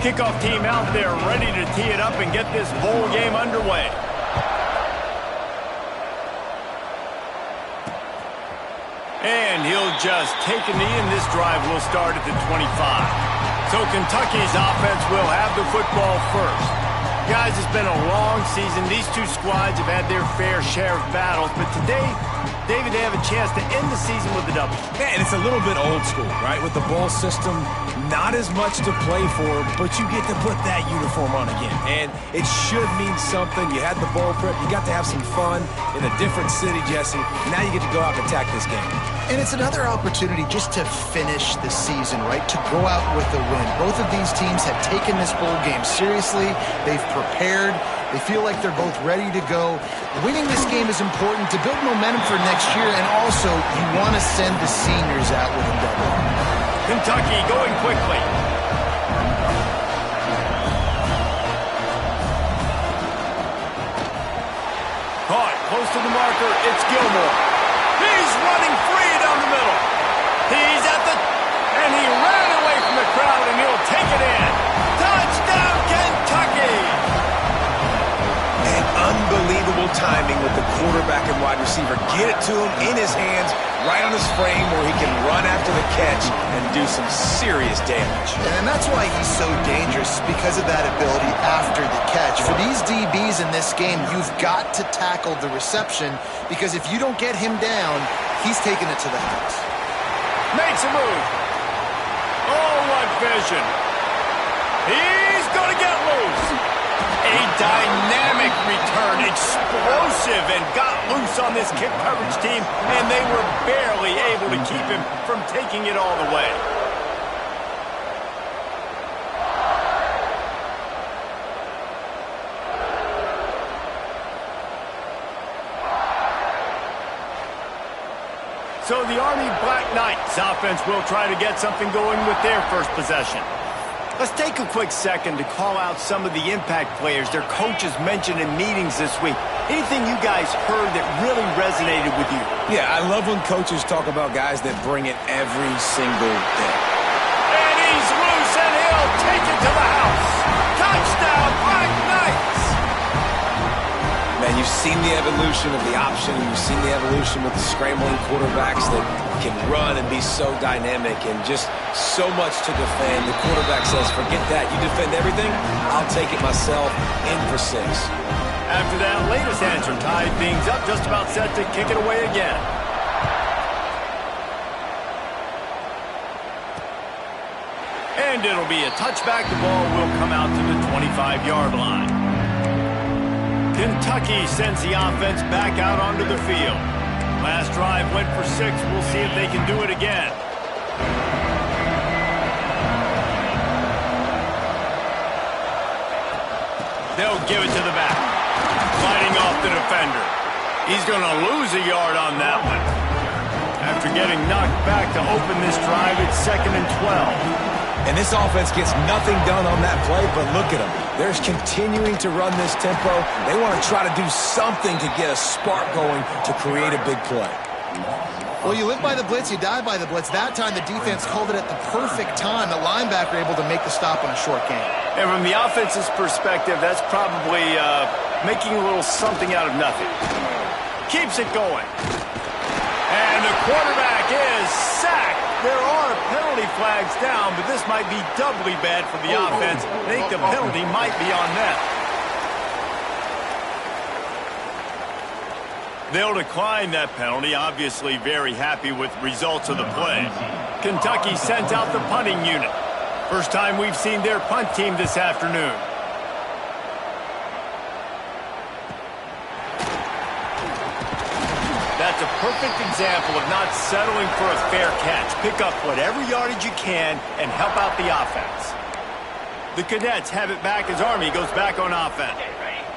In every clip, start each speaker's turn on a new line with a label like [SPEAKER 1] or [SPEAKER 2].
[SPEAKER 1] kickoff team out there ready to tee it up and get this bowl game underway. And he'll just take a knee, and this drive will start at the 25. So Kentucky's offense will have the football first. Guys, it's been a long season. These two squads have had their fair share of battles, but today, David, they have a chance to end the season with a W.
[SPEAKER 2] Man, it's a little bit old school, right? With the bowl system, not as much to play for, but you get to put that uniform on again. And it should mean something. You had the bowl prep. You got to have some fun in a different city, Jesse. Now you get to go out and attack this game.
[SPEAKER 3] And it's another opportunity just to finish the season, right? To go out with a win. Both of these teams have taken this bowl game seriously. They've prepared. They feel like they're both ready to go. Winning this game is important to build momentum for next year, and also you want to send the seniors out with a W.
[SPEAKER 1] Kentucky going quickly. Caught close to the marker. It's Gilmore. He's running free down the middle. He's at the... And he ran away from the crowd, and he'll take it in. Touchdown, Kentucky!
[SPEAKER 2] And unbelievable timing with the quarterback and wide receiver. Get it to him in his hands, right on his frame where he can run after the catch and do some serious damage.
[SPEAKER 3] And that's why he's so dangerous, because of that ability after the catch. For these DBs in this game, you've got to tackle the reception, because if you don't get him down, he's taking it to the house.
[SPEAKER 1] Makes a move. Oh, what vision. He's going to get loose. A dynamic return, explosive, and got loose on this kick coverage team, and they were barely able to keep him from taking it all the way. So the Army Black Knights offense will try to get something going with their first possession. Let's take a quick second to call out some of the impact players their coaches mentioned in meetings this week. Anything you guys heard that really resonated with you?
[SPEAKER 2] Yeah, I love when coaches talk about guys that bring it every single day.
[SPEAKER 1] And he's loose, and he'll take it to the house. Touchdown, Black Knights!
[SPEAKER 2] Man, you've seen the evolution of the option. You've seen the evolution with the scrambling quarterbacks that can run and be so dynamic and just so much to defend. The quarterback says, forget that. You defend everything, I'll take it myself, in for 6.
[SPEAKER 1] After that latest answer tied things up, just about set to kick it away again. And it'll be a touchback. The ball will come out to the 25-yard line. Kentucky sends the offense back out onto the field. Last drive went for 6. We'll see if they can do it again. They'll give it to the back. Fighting off the defender. He's going to lose a yard on that one. After getting knocked back to open this drive, it's 2nd and 12.
[SPEAKER 2] And this offense gets nothing done on that play, but look at them. They're continuing to run this tempo. They want to try to do something to get a spark going to create a big play.
[SPEAKER 3] Well, you live by the blitz, you die by the blitz. That time the defense called it at the perfect time. The linebacker able to make the stop on a short game.
[SPEAKER 1] And from the offense's perspective, that's probably making a little something out of nothing. Keeps it going. And the quarterback is sacked. There are penalty flags down, but this might be doubly bad for the offense. I think the penalty might be on them. They'll decline that penalty, obviously very happy with results of the play. Kentucky sent out the punting unit. First time we've seen their punt team this afternoon. That's a perfect example of not settling for a fair catch. Pick up whatever yardage you can and help out the offense. The Cadets have it back as Army goes back on offense.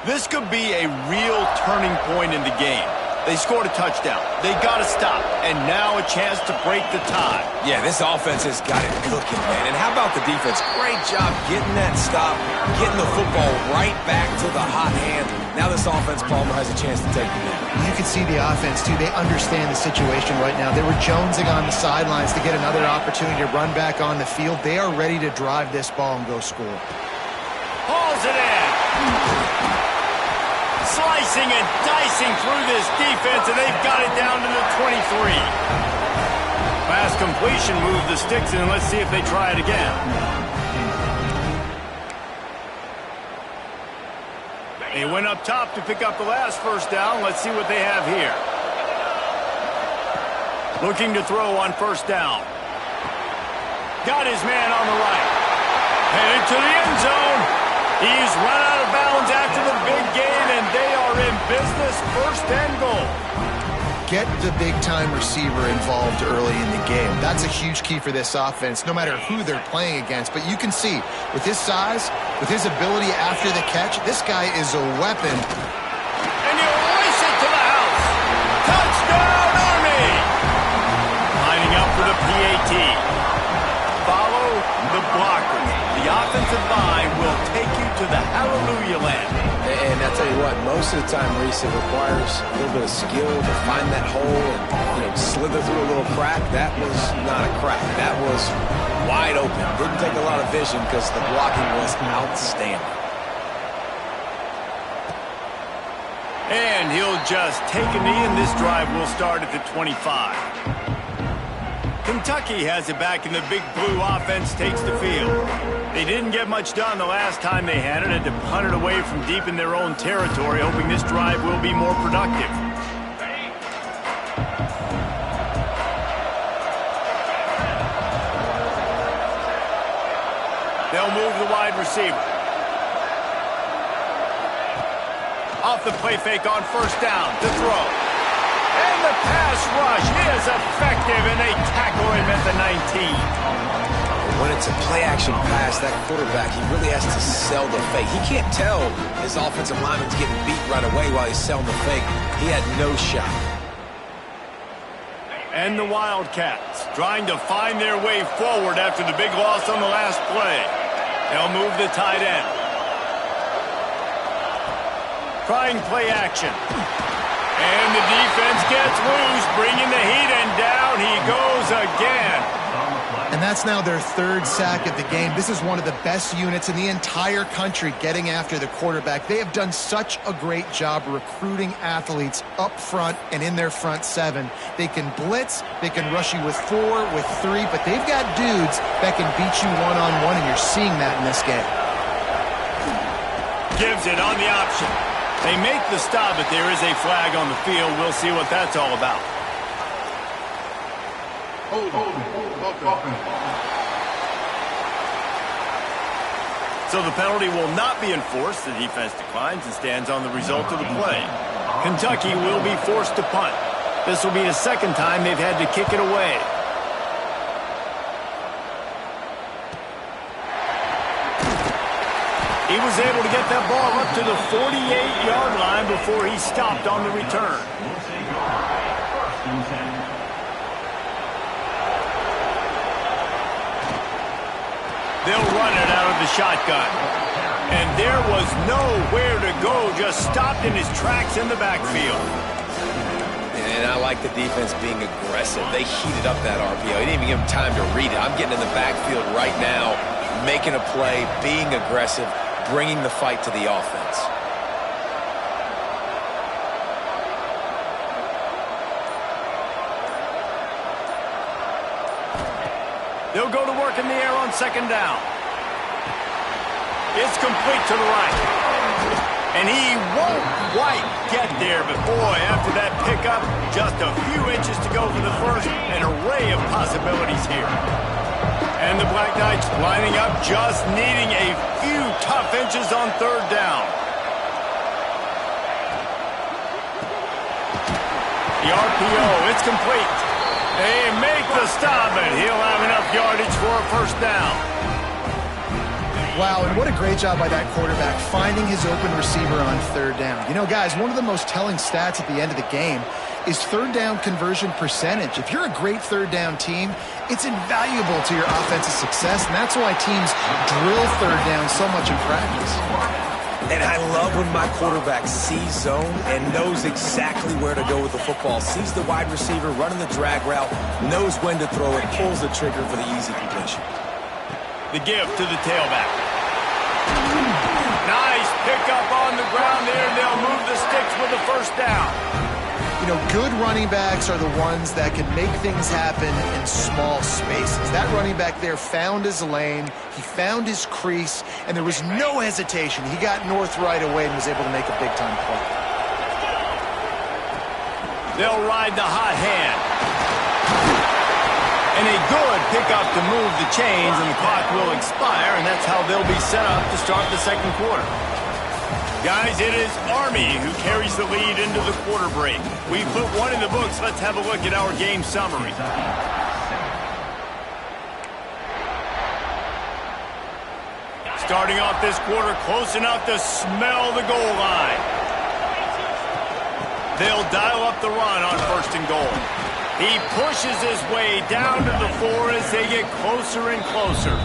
[SPEAKER 1] This could be a real turning point in the game. They scored a touchdown. They got to stop. And now a chance to break the tie.
[SPEAKER 2] Yeah, this offense has got it cooking, man. And how about the defense? Great job getting that stop, getting the football right back to the hot hand. Now this offense, Palmer, has a chance to take the lead.
[SPEAKER 3] You can see the offense, too. They understand the situation right now. They were jonesing on the sidelines to get another opportunity to run back on the field. They are ready to drive this ball and go score.
[SPEAKER 1] Hauls it in. Slicing and dicing through this defense, and they've got it down to the 23. Pass completion, move the sticks, and let's see if they try it again. They went up top to pick up the last first down. Let's see what they have here. Looking to throw on first down. Got his man on the right. Headed to the end zone. He's run out of bounds after the big gain, and they are in business, first and goal.
[SPEAKER 3] Get the big-time receiver involved early in the game. That's a huge key for this offense, no matter who they're playing against. But you can see, with his size, with his ability after the catch, this guy is a weapon.
[SPEAKER 1] And you race it to the house. Touchdown, Army! Lining up for the PAT. Follow the blockers. The offensive line will take you to the hallelujah land.
[SPEAKER 2] And I tell you what, most of the time, Reese, it requires a little bit of skill to find that hole and, slither through a little crack. That was not a crack. That was wide open. Didn't take a lot of vision because the blocking was outstanding.
[SPEAKER 1] And he'll just take a knee, and this drive will start at the 25. Kentucky has it back, and the big blue offense takes the field. They didn't get much done the last time they had it, and to punt it away from deep in their own territory, hoping this drive will be more productive. They'll move the wide receiver. Off the play fake on first down to throw. And the pass rush is effective, and they tackle him at the 19.
[SPEAKER 2] When it's a play-action pass, that quarterback, he really has to sell the fake. He can't tell his offensive lineman's getting beat right away while he's selling the fake. He had no shot.
[SPEAKER 1] And the Wildcats trying to find their way forward after the big loss on the last play. They'll move the tight end. Trying play action. And the defense gets loose, bringing the heat, and down he goes again.
[SPEAKER 3] And that's now their third sack of the game. This is one of the best units in the entire country getting after the quarterback. They have done such a great job recruiting athletes up front and in their front seven. They can blitz, they can rush you with 4, with 3, but they've got dudes that can beat you one-on-one, and you're seeing that in this game.
[SPEAKER 1] Gives it on the option. They make the stop, but there is a flag on the field. We'll see what that's all about. So the penalty will not be enforced. The defense declines and stands on the result of the play. Kentucky will be forced to punt. This will be the second time they've had to kick it away. He was able to get that ball up to the 48-yard line before he stopped on the return. They'll run it out of the shotgun. And there was nowhere to go, just stopped in his tracks in the backfield.
[SPEAKER 2] And I like the defense being aggressive. They heated up that RPO. He didn't even give him time to read it. I'm getting in the backfield right now, making a play, being aggressive, bringing the fight to the offense.
[SPEAKER 1] They'll go to work in the air on second down. It's complete to the right. And he won't quite get there, but boy, after that pickup, just a few inches to go for the first. An array of possibilities here. And the Black Knights lining up, just needing a few tough inches on third down. The RPO, it's complete. They make the stop, and he'll have enough yardage for a first down.
[SPEAKER 3] Wow, and what a great job by that quarterback finding his open receiver on third down. You know, guys, one of the most telling stats at the end of the game is third down conversion percentage. If you're a great third down team, it's invaluable to your offensive success, and that's why teams drill third down so much in practice.
[SPEAKER 2] And I love when my quarterback sees zone and knows exactly where to go with the football. Sees the wide receiver running the drag route, knows when to throw it, pulls the trigger for the easy completion.
[SPEAKER 1] The give to the tailback. Nice pickup on the ground there. They'll move the sticks with the first down.
[SPEAKER 3] You know, good running backs are the ones that can make things happen in small spaces. That running back there found his lane, he found his crease, and there was no hesitation. He got north right away and was able to make a big-time play.
[SPEAKER 1] They'll ride the hot hand. And a good pickup to move the chains, and the clock will expire, and that's how they'll be set up to start the second quarter. Guys, it is Army who carries the lead into the quarter break. We put one in the books. Let's have a look at our game summary. Starting off this quarter, close enough to smell the goal line. They'll dial up the run on first and goal. He pushes his way down to the 4 as they get closer and closer.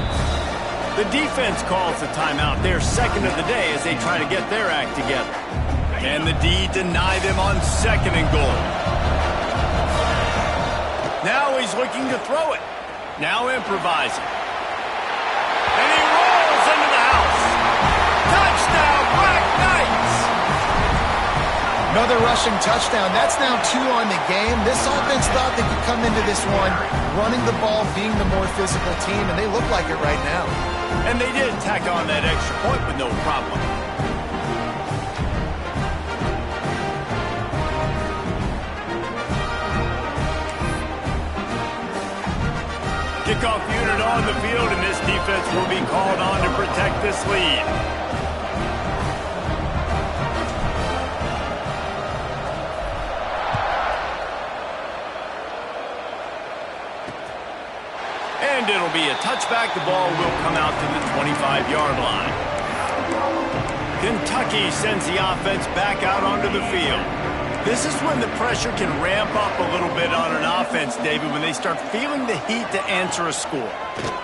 [SPEAKER 1] The defense calls the timeout. They're second of the day as they try to get their act together. And the D deny them on second and goal. Now he's looking to throw it. Now improvising. And he rolls into the house. Touchdown, Black Knights!
[SPEAKER 3] Another rushing touchdown. That's now 2 on the game. This offense thought they could come into this one running the ball, being the more physical team, and they look like it right now.
[SPEAKER 1] And they did tack on that extra point with no problem. Kickoff unit on the field, and this defense will be called on to protect this lead. And it'll be a touchback. The ball will come out to the 25-yard line. Kentucky sends the offense back out onto the field. This is when the pressure can ramp up a little bit on an offense, David, when they start feeling the heat to answer a score.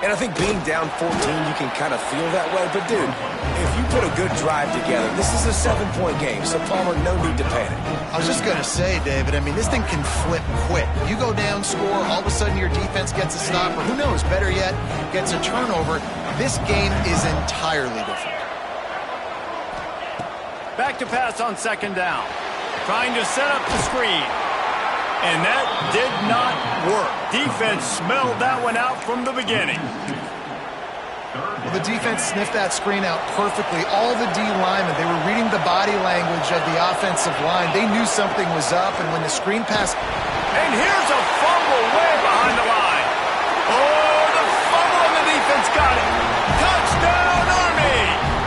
[SPEAKER 2] And I think being down 14, you can kind of feel that way. But, dude, if you put a good drive together, this is a 7-point game, so Palmer, no need to panic.
[SPEAKER 3] I was just going to say, David, I mean, this thing can flip quick. You go down, score, all of a sudden your defense gets a stop, or who knows, better yet, gets a turnover. This game is entirely different.
[SPEAKER 1] Back to pass on second down. Trying to set up the screen. And that did not work. Defense smelled that one out from the beginning.
[SPEAKER 3] Well, the defense sniffed that screen out perfectly. All the D linemen, they were reading the body language of the offensive line. They knew something was up, and when the screen pass...
[SPEAKER 1] And here's a fumble way behind the line. Oh, the fumble, and the defense got it. Touchdown, Army!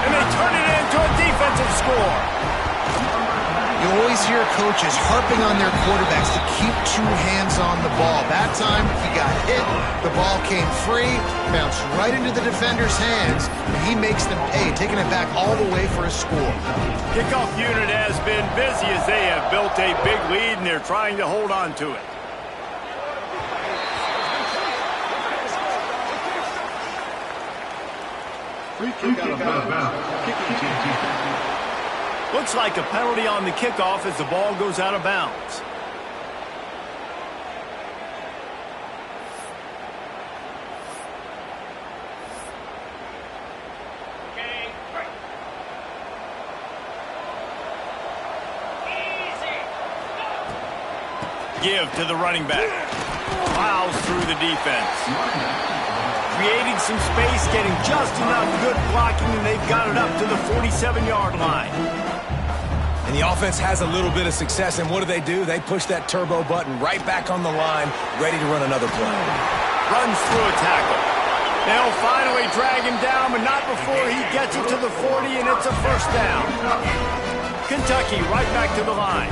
[SPEAKER 1] And they turn it into a defensive score.
[SPEAKER 3] You always hear coaches harping on their quarterbacks to keep 2 hands on the ball. That time, he got hit, the ball came free, bounced right into the defender's hands, and he makes them pay, taking it back all the way for a score.
[SPEAKER 1] Kickoff unit has been busy as they have built a big lead, and they're trying to hold on to it.
[SPEAKER 4] Free kick out of bounds.
[SPEAKER 1] Looks like a penalty on the kickoff as the ball goes out of bounds. Give to the running back. Plows through the defense. Creating some space, getting just enough good blocking, and they've got it up to the 47-yard line.
[SPEAKER 2] And the offense has a little bit of success, and what do? They push that turbo button right back on the line, ready to run another play.
[SPEAKER 1] Runs through a tackle. They'll finally drag him down, but not before he gets it to the 40, and it's a first down. Kentucky right back to the line.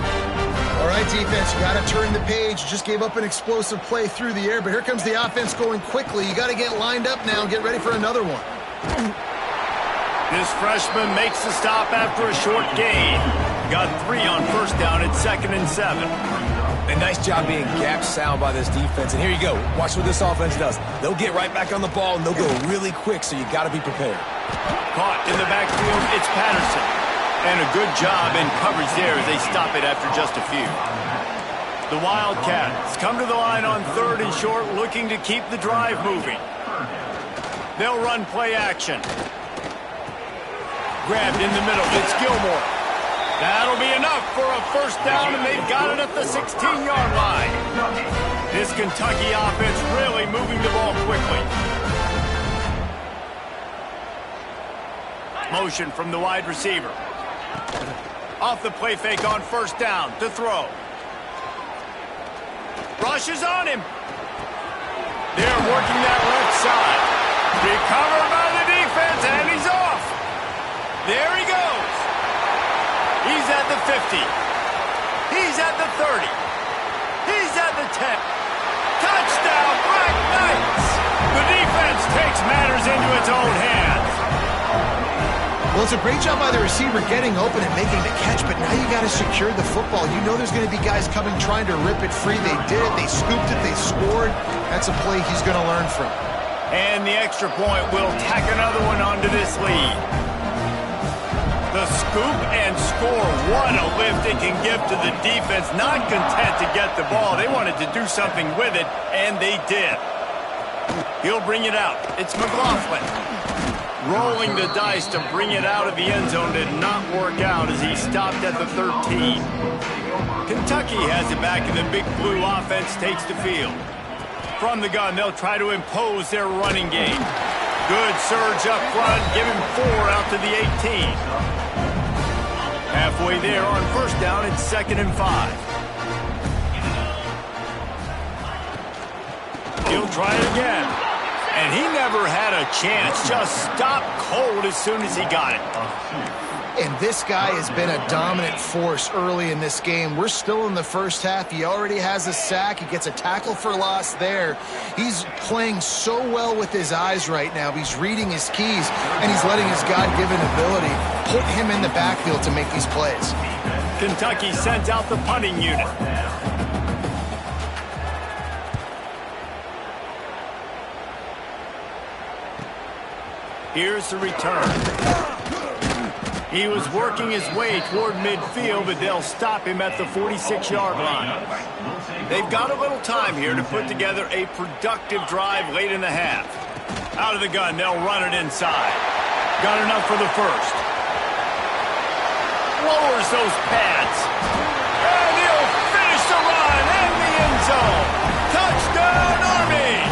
[SPEAKER 3] All right, defense, you got to turn the page. Just gave up an explosive play through the air, but here comes the offense going quickly. You got to get lined up now and get ready for another one.
[SPEAKER 1] This freshman makes the stop after a short gain. Got 3 on first down at 2nd and 7.
[SPEAKER 2] A nice job being gap sound by this defense. And here you go. Watch what this offense does. They'll get right back on the ball, and they'll go really quick, so you got to be prepared.
[SPEAKER 1] Caught in the backfield, it's Patterson. And a good job in coverage there as they stop it after just a few. The Wildcats come to the line on 3rd and short, looking to keep the drive moving. They'll run play action. Grabbed in the middle, it's Gilmore. That'll be enough for a first down, and they've got it at the 16-yard line. This Kentucky offense really moving the ball quickly. Motion from the wide receiver. Off the play fake on first down to throw. Rushes on him. They're working that left side. Recovered by the defense, and he's off. There he goes. He's at the 50. He's at the 30. He's at the 10. Touchdown, Black Knights. The defense takes matters into its own hands.
[SPEAKER 3] Well, it's a great job by the receiver getting open and making the catch, but now you got to secure the football. You know there's going to be guys coming trying to rip it free. They did it. They scooped it. They scored. That's a play he's going to learn from.
[SPEAKER 1] And the extra point will tack another one onto this lead. The scoop and score. What a lift it can give to the defense. Not content to get the ball. They wanted to do something with it, and they did. He'll bring it out. It's McLaughlin. Rolling the dice to bring it out of the end zone did not work out as he stopped at the 13. Kentucky has it back, and the Big Blue offense takes the field. From the gun, they'll try to impose their running game. Good surge up front, give him 4 out to the 18. Halfway there on first down, it's 2nd and 5. He'll try it again. And he never had a chance. Just stopped cold as soon as he got it.
[SPEAKER 3] And this guy has been a dominant force early in this game. We're still in the first half. He already has a sack. He gets a tackle for loss there. He's playing so well with his eyes right now. He's reading his keys, and he's letting his God-given ability put him in the backfield to make these plays.
[SPEAKER 1] Kentucky sends out the punting unit. Here's the return. He was working his way toward midfield, but they'll stop him at the 46-yard line. They've got a little time here to put together a productive drive late in the half. Out of the gun, they'll run it inside. Got enough for the first. Lowers those pads. And he'll finish the run in the end zone. Touchdown, Army!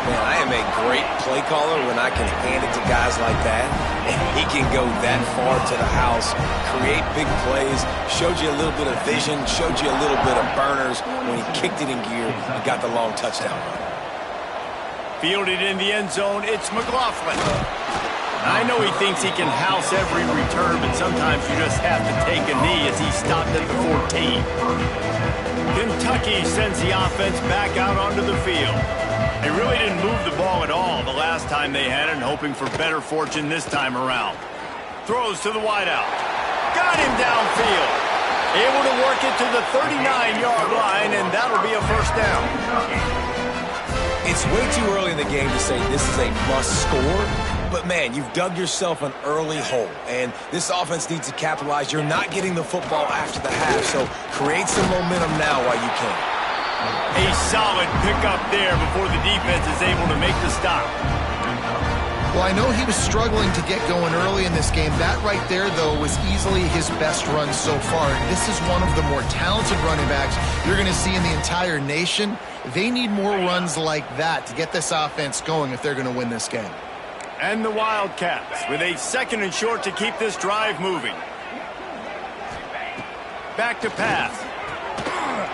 [SPEAKER 2] Man, I am a great play caller when I can hand it to guys like that. And he can go that far to the house, create big plays, showed you a little bit of vision, showed you a little bit of burners when he kicked it in gear and got the long touchdown run.
[SPEAKER 1] Fielded in the end zone, it's McLaughlin. I know he thinks he can house every return, but sometimes you just have to take a knee as he stopped at the 14. Kentucky sends the offense back out onto the field. They really didn't move the ball at all the last time they had it, hoping for better fortune this time around. Throws to the wideout. Got him downfield. Able to work it to the 39-yard line, and that'll be a first down.
[SPEAKER 2] It's way too early in the game to say this is a must score, but man, you've dug yourself an early hole, and this offense needs to capitalize. You're not getting the football after the half, so create some momentum now while you can.
[SPEAKER 1] A solid pickup there before the defense is able to make the stop.
[SPEAKER 3] Well, I know he was struggling to get going early in this game. That right there, though, was easily his best run so far. And this is one of the more talented running backs you're going to see in the entire nation. They need more runs like that to get this offense going if they're going to win this game.
[SPEAKER 1] And the Wildcats with a 2nd and short to keep this drive moving. Back to pass.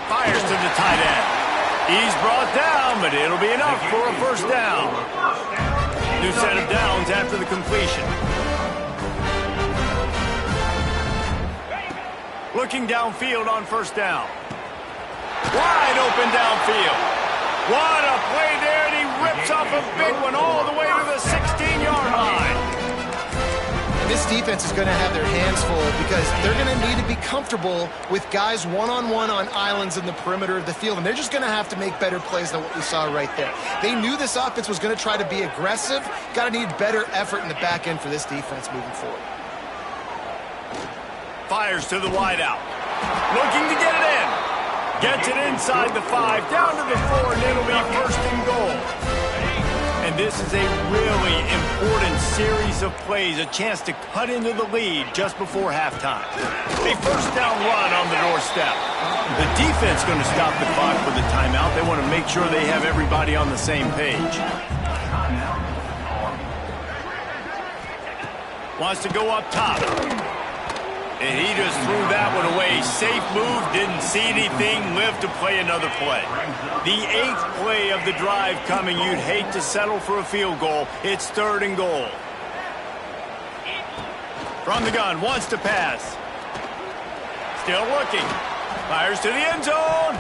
[SPEAKER 1] Fires to the tight end. He's brought down, but it'll be enough for a first down. New set of downs after the completion. Looking downfield on first down. Wide open downfield. What a play there, and he rips off a big one all the way to the 16-yard line.
[SPEAKER 3] this defense is going to have their hands full because they're going to need to be comfortable with guys one-on-one on islands in the perimeter of the field, and they're just going to have to make better plays than what we saw right there. They knew this offense was going to try to be aggressive. Got to need better effort in the back end for this defense moving forward.
[SPEAKER 1] Fires to the wideout. Looking to get it in. Gets it inside the 5, down to the 4, and it'll be first and goal. And this is a really important series of plays, a chance to cut into the lead just before halftime. A first down run on the doorstep. The defense going to stop the clock with a timeout. They want to make sure they have everybody on the same page. Wants to go up top. And he just threw that one away. Safe move, didn't see anything, lived to play another play. The 8th play of the drive coming. You'd hate to settle for a field goal. It's 3rd and goal. From the gun, wants to pass. Still looking. Fires to the end zone.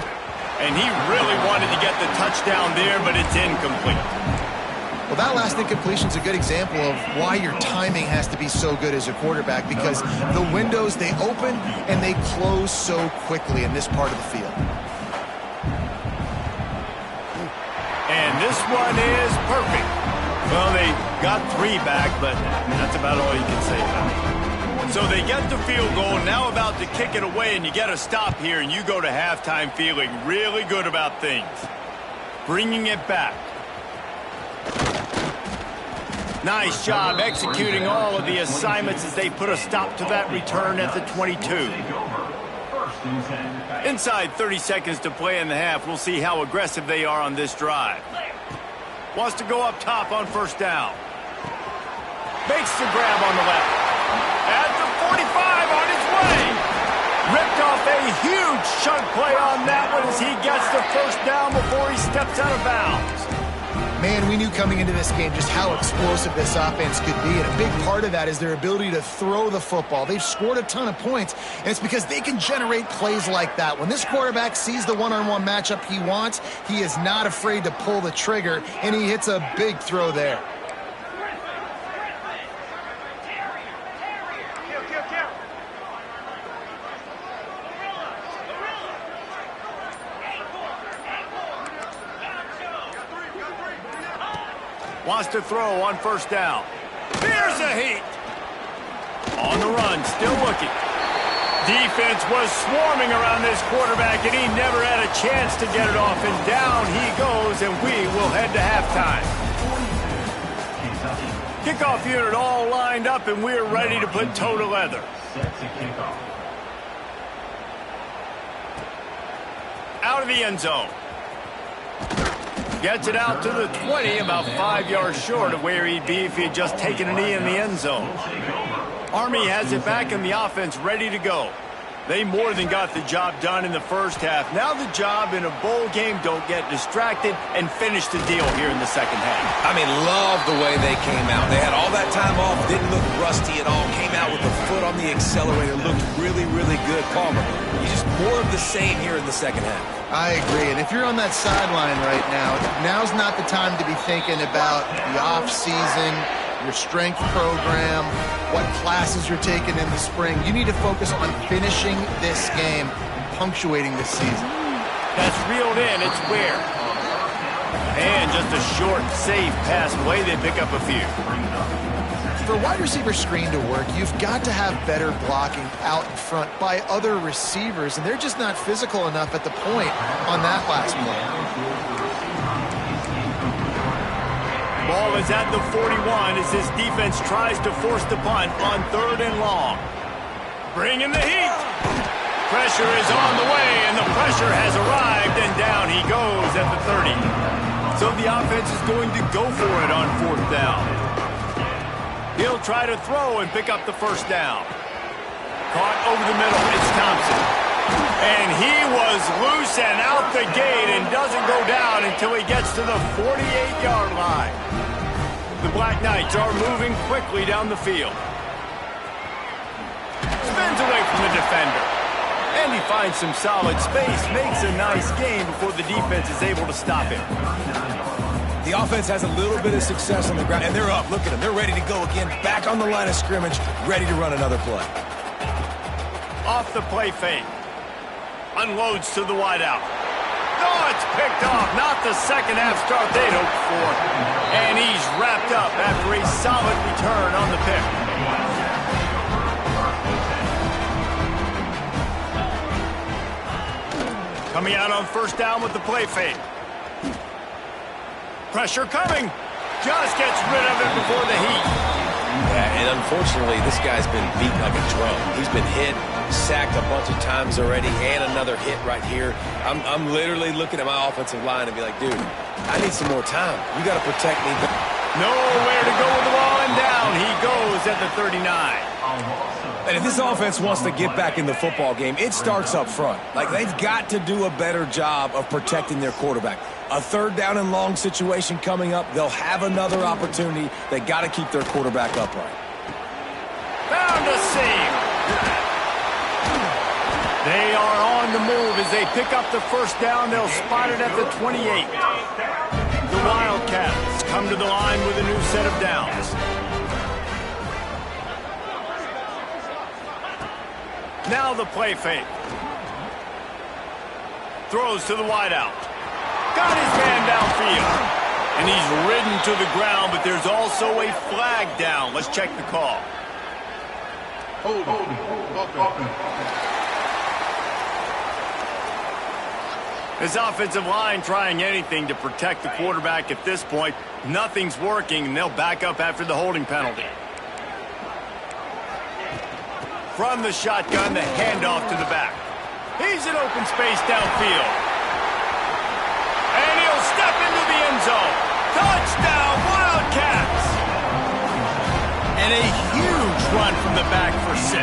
[SPEAKER 1] And he really wanted to get the touchdown there, but it's incomplete.
[SPEAKER 3] Well, that last incompletion is a good example of why your timing has to be so good as a quarterback, because the windows, they open and they close so quickly in this part of the field.
[SPEAKER 1] And this one is perfect. Well, they got 3 back, but that's about all you can say about it. So they get the field goal, now about to kick it away, and you get a stop here, and you go to halftime feeling really good about things. Bringing it back. Nice job executing all of the assignments as they put a stop to that return at the 22. Inside 30 seconds to play in the half. We'll see how aggressive they are on this drive. Wants to go up top on first down. Makes the grab on the left. At the 45 on his way. Ripped off a huge chunk play on that one as he gets the first down before he steps out of bounds.
[SPEAKER 3] Man, we knew coming into this game just how explosive this offense could be, and a big part of that is their ability to throw the football. They've scored a ton of points, and it's because they can generate plays like that. When this quarterback sees the one-on-one matchup he wants, he is not afraid to pull the trigger, and he hits a big throw there.
[SPEAKER 1] Wants to throw on first down. There's a heat. On the run, still looking. Defense was swarming around this quarterback, and he never had a chance to get it off. And down he goes, and we will head to halftime. Kickoff unit all lined up, and we're ready to put toe to leather. Out of the end zone. Gets it out to the 20, about 5 yards short of where he'd be if he had just taken a knee in the end zone. Army has it back in the offense ready to go. They more than got the job done in the first half. Now the job in a bowl game, don't get distracted and finish the deal here in the second half.
[SPEAKER 2] I mean, love the way they came out. They had all that time off, didn't look rusty at all, came out with the foot on the accelerator, looked really, really good. Palmer, you just more of the same here in the second half.
[SPEAKER 3] I agree, and if you're on that sideline right now, now's not the time to be thinking about the off-season, your strength program, what classes you're taking in the spring. You need to focus on finishing this game and punctuating this season.
[SPEAKER 1] That's reeled in. It's where. And just a short, safe pass play. They pick up a few.
[SPEAKER 3] For a wide receiver screen to work, you've got to have better blocking out in front by other receivers, and they're just not physical enough at the point on that last play.
[SPEAKER 1] Ball is at the 41 as this defense tries to force the punt on 3rd and long. Bringing the heat. Pressure is on the way, and the pressure has arrived, and down he goes at the 30. So the offense is going to go for it on 4th down. He'll try to throw and pick up the first down. Caught over the middle. It's Thompson. And he was loose and out the gate and doesn't go down until he gets to the 48-yard line. The Black Knights are moving quickly down the field. Spins away from the defender. And he finds some solid space, makes a nice gain before the defense is able to stop him.
[SPEAKER 2] The offense has a little bit of success on the ground, and they're up. Look at them. They're ready to go again. Back on the line of scrimmage, ready to run another play.
[SPEAKER 1] Off the play fake. Unloads to the wideout. Oh, it's picked off. Not the second half start they'd hoped for. And he's wrapped up after a solid return on the pick. Coming out on first down with the play fake. Pressure coming. Just gets rid of it before the heat.
[SPEAKER 2] Yeah, and unfortunately, this guy's been beat like a drum. He's been hit, sacked a bunch of times already, and another hit right here. I'm literally looking at my offensive line and be like, dude, I need some more time. You got to protect me.
[SPEAKER 1] Nowhere to go with the ball, and down he goes at the 39.
[SPEAKER 2] And if this offense wants to get back in the football game, it starts up front. Like, they've got to do a better job of protecting their quarterback. A third down and long situation coming up. They'll have another opportunity. They got to keep their quarterback upright.
[SPEAKER 1] Found a seam. They are on the move as they pick up the first down. They'll spot it at the 28. The Wildcats come to the line with a new set of downs. Now the play fake. Throws to the wideout. Got his man downfield. And he's ridden to the ground, but there's also a flag down. Let's check the call. His offensive line trying anything to protect the quarterback at this point. Nothing's working, and they'll back up after the holding penalty. From the shotgun, the handoff to the back. He's in open space downfield. And he'll step into the end zone. Touchdown, Wildcats! And a huge run from the back for 6.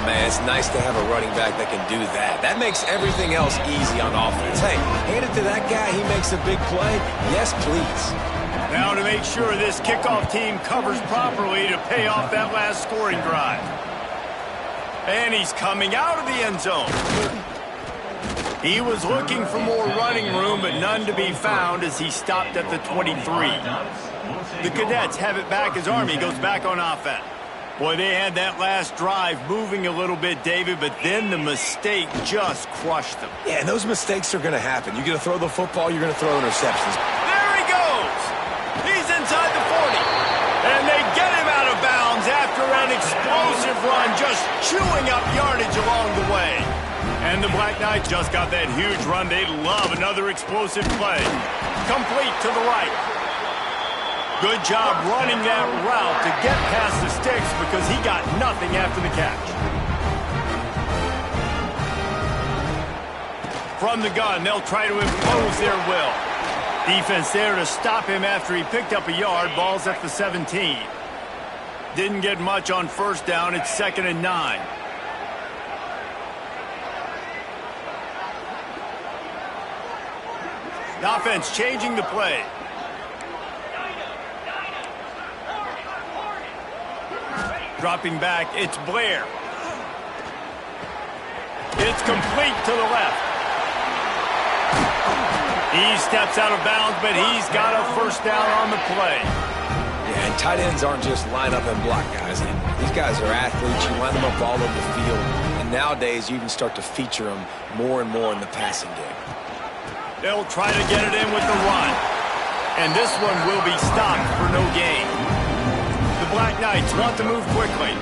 [SPEAKER 2] Man, it's nice to have a running back that can do that. That makes everything else easy on offense. Hey, hand it to that guy. He makes a big play. Yes, please.
[SPEAKER 1] Now to make sure this kickoff team covers properly to pay off that last scoring drive. And he's coming out of the end zone. He was looking for more running room, but none to be found as he stopped at the 23. The Cadets have it back as Army goes back on offense. Boy, they had that last drive moving a little bit, David, but then the mistake just crushed them.
[SPEAKER 2] Yeah, and those mistakes are going to happen. You're going to throw the football, you're going to throw interceptions.
[SPEAKER 1] There he goes! He's inside the 40. And they get him out of bounds after an explosive run, just chewing up yardage along the way. And the Black Knights just got that huge run. They love another explosive play. Complete to the right. Good job running that route to get past the sticks because he got nothing after the catch. From the gun, they'll try to impose their will. Defense there to stop him after he picked up a yard. Ball's at the 17. Didn't get much on first down. It's 2nd and 9. The offense changing the play. Dropping back, it's Blair. It's complete to the left. He steps out of bounds, but he's got a first down on the play.
[SPEAKER 2] Yeah, and tight ends aren't just line up and block guys. These guys are athletes. You line them up all over the field. And nowadays, you can start to feature them more and more in the passing game.
[SPEAKER 1] They'll try to get it in with the run. And this one will be stopped for no gain. The Black Knights want to move quickly.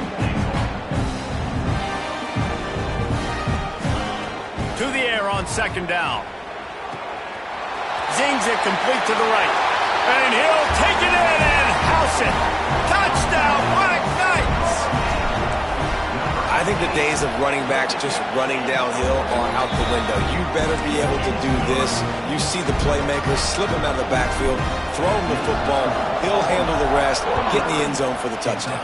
[SPEAKER 1] To the air on 2nd down. Zings it complete to the right. And he'll take it in and house it. Touchdown, Black Knights!
[SPEAKER 2] I think the days of running backs just running downhill are out the window. You better be able to do this. You see the playmakers, slip him out of the backfield, throw him the football, he'll handle the rest, get in the end zone for the touchdown.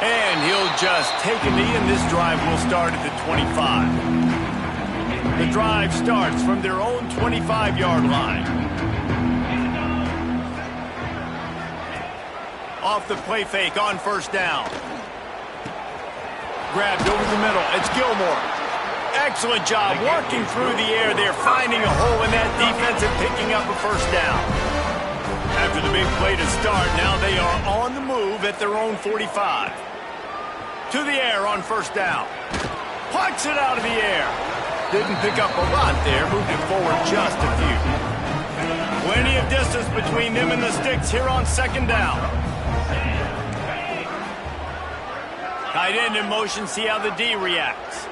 [SPEAKER 1] And he'll just take a knee, and this drive will start at the 25. The drive starts from their own 25-yard line. Off the play fake on first down. Grabbed over the middle. It's Gilmore. Excellent job working through the air there, finding a hole in that defense and picking up a first down. After the big play to start, now they are on the move at their own 45. To the air on first down. Plucks it out of the air. Didn't pick up a lot there, moving forward just a few. Plenty of distance between them and the sticks here on second down. Tight end in motion, see how the D reacts.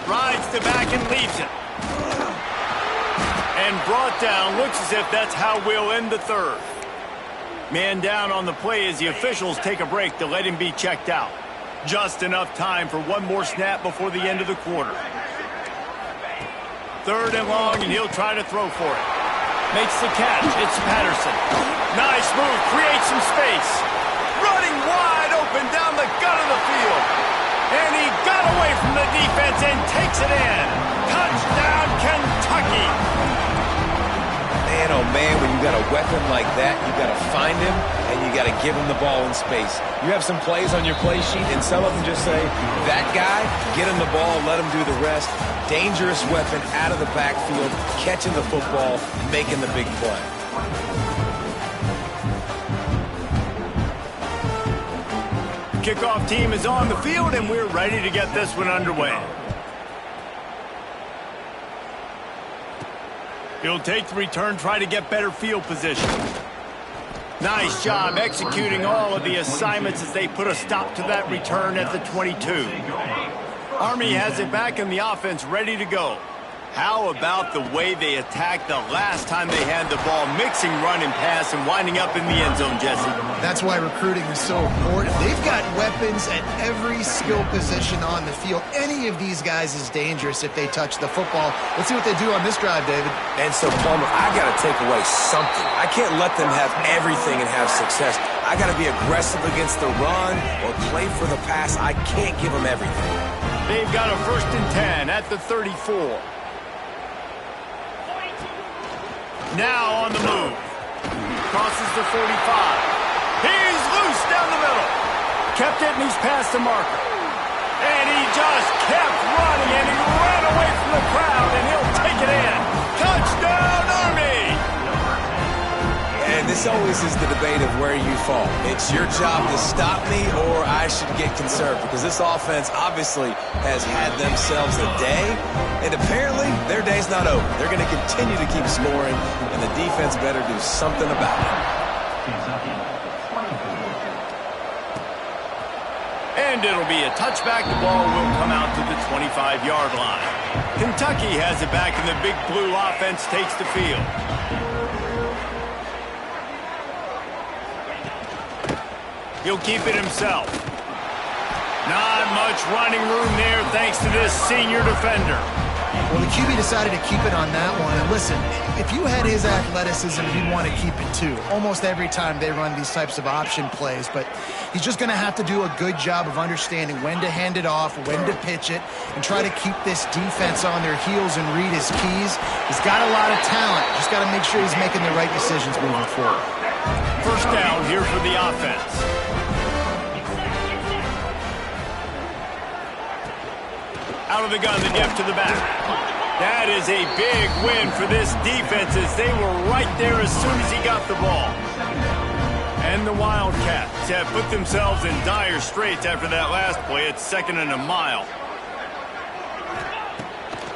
[SPEAKER 1] Rides the back and leaves it. And brought down, looks as if that's how we'll end the third. Man down on the play as the officials take a break to let him be checked out. Just enough time for one more snap before the end of the quarter. Third and long, and he'll try to throw for it. Makes the catch. It's Patterson. Nice move. Creates some space. Running wide open down the gut of the field. And he got away from the defense and takes it in. Touchdown, Kentucky.
[SPEAKER 2] Man, oh man, when you got a weapon like that, you got to find him and you got to give him the ball in space. You have some plays on your play sheet, and some of them just say, that guy, get him the ball, let him do the rest. Dangerous weapon out of the backfield, catching the football, making the big play.
[SPEAKER 1] Kickoff team is on the field, and we're ready to get this one underway. He'll take the return, try to get better field position. Nice job executing all of the assignments as they put a stop to that return at the 22. Army has it back in the offense, ready to go. How about the way they attacked the last time they had the ball, mixing run and pass and winding up in the end zone, Jesse?
[SPEAKER 3] That's why recruiting is so important. They've got weapons at every skill position on the field. Any of these guys is dangerous if they touch the football. Let's see what they do on this drive, David.
[SPEAKER 2] And so, Palmer, I got to take away something. I can't let them have everything and have success. I got to be aggressive against the run or play for the pass. I can't give them everything.
[SPEAKER 1] They've got a 1st and 10 at the 34. Now on the move. Crosses the 45. He's loose down the middle. Kept it, and he's past the marker. And he just kept running, and he ran away from the crowd, and he'll take it in. Touchdown, Army!
[SPEAKER 2] And this always is the debate of where you fall. It's your job to stop me, or I should get conserved, because this offense obviously has had themselves a day, and apparently their day's not over. They're going to continue to keep scoring, and the defense better do something about it.
[SPEAKER 1] And it'll be a touchback. The ball will come out to the 25-yard line. Kentucky has it back, and the Big Blue offense takes the field. He'll keep it himself. Not much running room there thanks to this senior defender.
[SPEAKER 3] Well, the QB decided to keep it on that one. And listen, if you had his athleticism, you'd want to keep it too. Almost every time they run these types of option plays. But he's just going to have to do a good job of understanding when to hand it off, when to pitch it, and try to keep this defense on their heels and read his keys. He's got a lot of talent. Just got to make sure he's making the right decisions moving forward.
[SPEAKER 1] First down here for the offense. Out of the gun, the dip to the back. That is a big win for this defense as they were right there as soon as he got the ball. And the Wildcats have put themselves in dire straits after that last play. It's 2nd and a mile.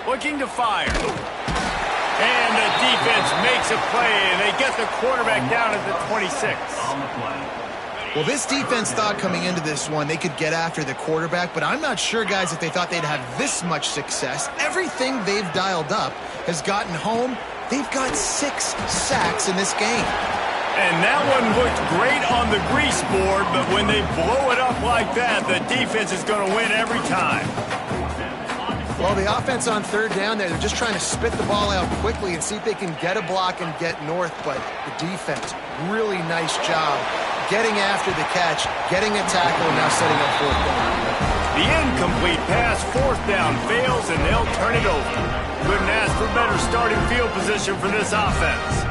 [SPEAKER 1] Looking to fire. And the defense makes a play, and they get the quarterback down at the 26.
[SPEAKER 3] Well, this defense thought coming into this one they could get after the quarterback, but I'm not sure, guys, if they thought they'd have this much success. Everything they've dialed up has gotten home. They've got 6 sacks in this game.
[SPEAKER 1] And that one looked great on the grease board, but when they blow it up like that, the defense is going to win every time.
[SPEAKER 3] Well, the offense on 3rd down there, they're just trying to spit the ball out quickly and see if they can get a block and get north, but the defense, really nice job getting after the catch, getting a tackle, and now setting up 4th down.
[SPEAKER 1] The incomplete pass, 4th down, fails, and they'll turn it over. Couldn't ask for better starting field position for this offense.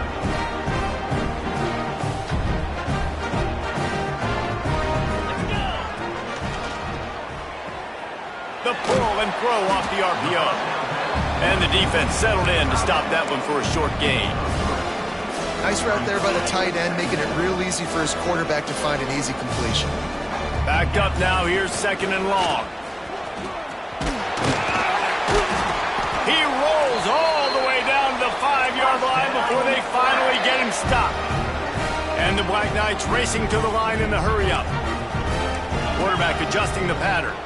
[SPEAKER 1] The pull and throw off the RPO. And the defense settled in to stop that one for a short gain.
[SPEAKER 3] Nice route there by the tight end, making it real easy for his quarterback to find an easy completion.
[SPEAKER 1] Backed up now, here's 2nd and long. He rolls all the way down to the 5-yard line before they finally get him stopped. And the Black Knights racing to the line in the hurry-up. Quarterback adjusting the pattern.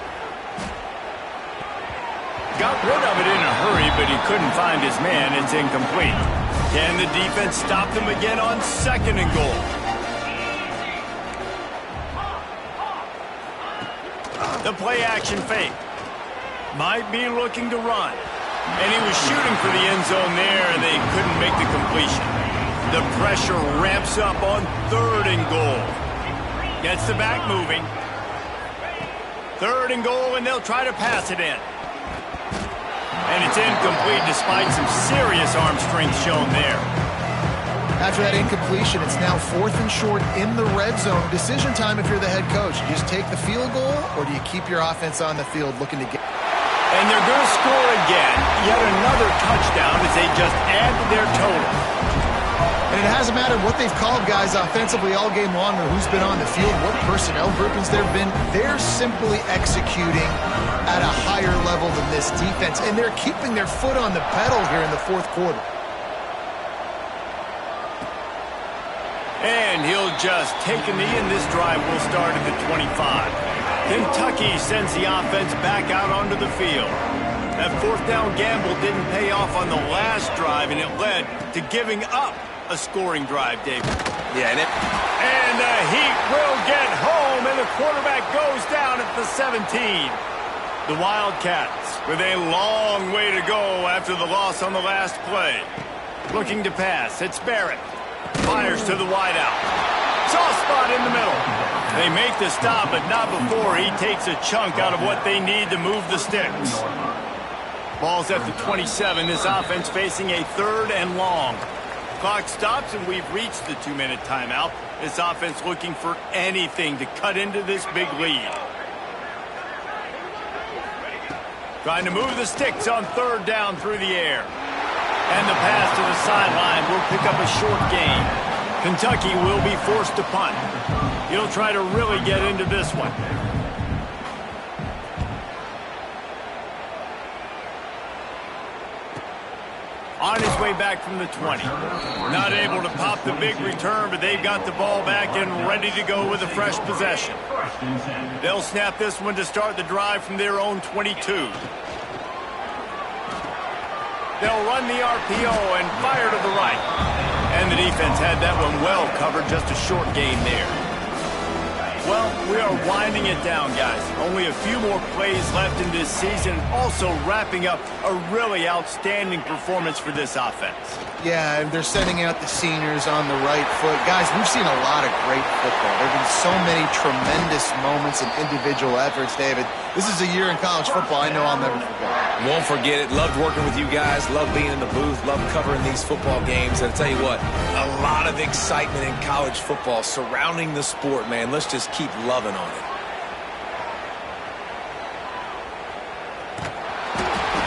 [SPEAKER 1] Got rid of it in a hurry, but he couldn't find his man. It's incomplete. Can the defense stop them again on 2nd and goal? The play action fake. Might be looking to run. And he was shooting for the end zone there, and they couldn't make the completion. The pressure ramps up on 3rd and goal. Gets the back moving. 3rd and goal, and they'll try to pass it in. And it's incomplete despite some serious arm strength shown there.
[SPEAKER 3] After that incompletion, it's now 4th and short in the red zone. Decision time if you're the head coach. Do you just take the field goal, or do you keep your offense on the field looking to get...
[SPEAKER 1] And they're going to score again. Yet another touchdown as they just add to their total.
[SPEAKER 3] And it hasn't mattered what they've called guys offensively all game long or who's been on the field, what personnel groupings there have been. They're simply executing at a higher level than this defense, and they're keeping their foot on the pedal here in the 4th quarter.
[SPEAKER 1] And he'll just take a knee, and this drive will start at the 25. Kentucky sends the offense back out onto the field. That 4th down gamble didn't pay off on the last drive, and it led to giving up a scoring drive, David.
[SPEAKER 2] Yeah,
[SPEAKER 1] and the Heat will get home, and the quarterback goes down at the 17. The Wildcats with a long way to go after the loss on the last play. Looking to pass, it's Barrett. Fires to the wideout. Soft spot in the middle. They make the stop, but not before he takes a chunk out of what they need to move the sticks. Ball's at the 27. This offense facing a 3rd and long. Clock stops, and we've reached the 2-minute timeout. This offense looking for anything to cut into this big lead. Trying to move the sticks on 3rd down through the air. And the pass to the sideline will pick up a short gain. Kentucky will be forced to punt. He'll try to really get into this one. On his way back from the 20. Not able to pop the big return, but they've got the ball back and ready to go with a fresh possession. They'll snap this one to start the drive from their own 22. They'll run the RPO and fire to the right. And the defense had that one well covered, just a short gain there. Well, we are winding it down, guys. Only a few more plays left in this season. Also wrapping up a really outstanding performance for this offense.
[SPEAKER 3] Yeah, and they're sending out the seniors on the right foot. Guys, we've seen a lot of great football. There have been so many tremendous moments and individual efforts, David. This is a year in college football I know I'll never forget.
[SPEAKER 2] Won't forget it. Loved working with you guys. Loved being in the booth. Loved covering these football games. And I'll tell you what, a lot of excitement in college football surrounding the sport, man. Let's just keep loving on it.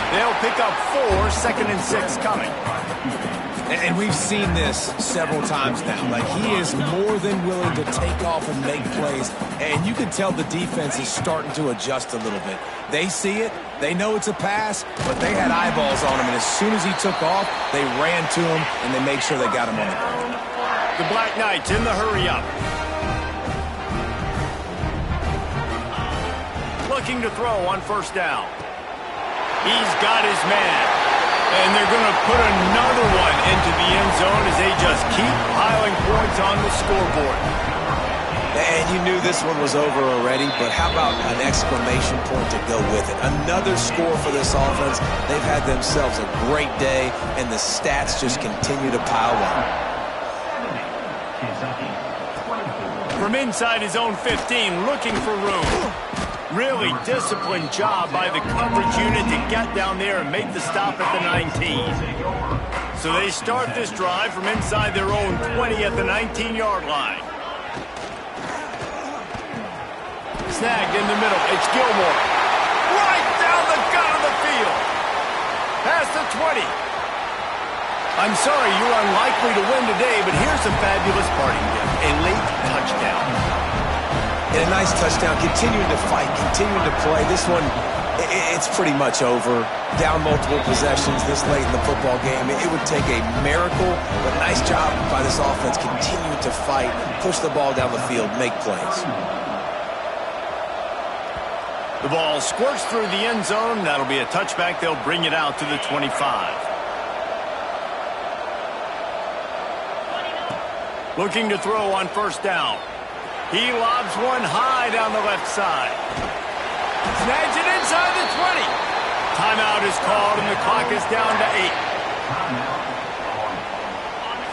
[SPEAKER 1] They'll pick up 4, 2nd and 6 coming.
[SPEAKER 2] And we've seen this several times now. Like, he is more than willing to take off and make plays. And you can tell the defense is starting to adjust a little bit. They see it. They know it's a pass, but they had eyeballs on him. And as soon as he took off, they ran to him, and they made sure they got him on the ground.
[SPEAKER 1] The Black Knights in the hurry-up. Looking to throw on 1st down. He's got his man. And they're going to put another one into the end zone as they just keep piling points on the scoreboard.
[SPEAKER 2] And you knew this one was over already, but how about an exclamation point to go with it? Another score for this offense. They've had themselves a great day, and the stats just continue to pile up.
[SPEAKER 1] From inside his own 15, looking for room. Really disciplined job by the coverage unit to get down there and make the stop at the 19. So they start this drive from inside their own 20 at the 19-yard line. Snagged in the middle. It's Gilmore. Right down the 20. I'm sorry, you're unlikely to win today, but here's a fabulous parting gift. A late touchdown.
[SPEAKER 2] And a nice touchdown. Continuing to fight, continuing to play. This one, it's pretty much over. Down multiple possessions this late in the football game. It would take a miracle, but nice job by this offense continuing to fight, push the ball down the field, make plays.
[SPEAKER 1] The ball squirts through the end zone. That'll be a touchback. They'll bring it out to the 25. Looking to throw on first down. He lobs one high down the left side. Snags it inside the 20. Timeout is called, and the clock is down to 8.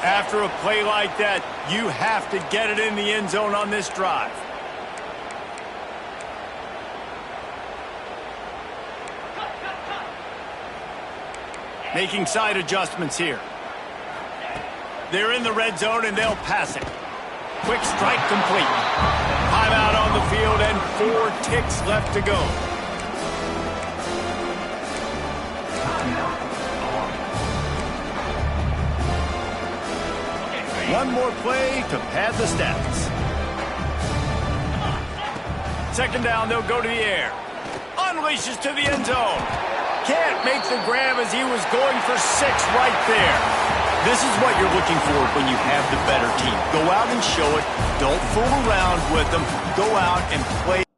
[SPEAKER 1] After a play like that, you have to get it in the end zone on this drive. Making side adjustments here. They're in the red zone, and they'll pass it. Quick strike complete. Timeout on the field, and 4 ticks left to go. One more play to pad the stats. Second down, they'll go to the air. Unleashes to the end zone. Can't make the grab as he was going for 6 right there. This is what you're looking for when you have the better team. Go out and show it. Don't fool around with them. Go out and play.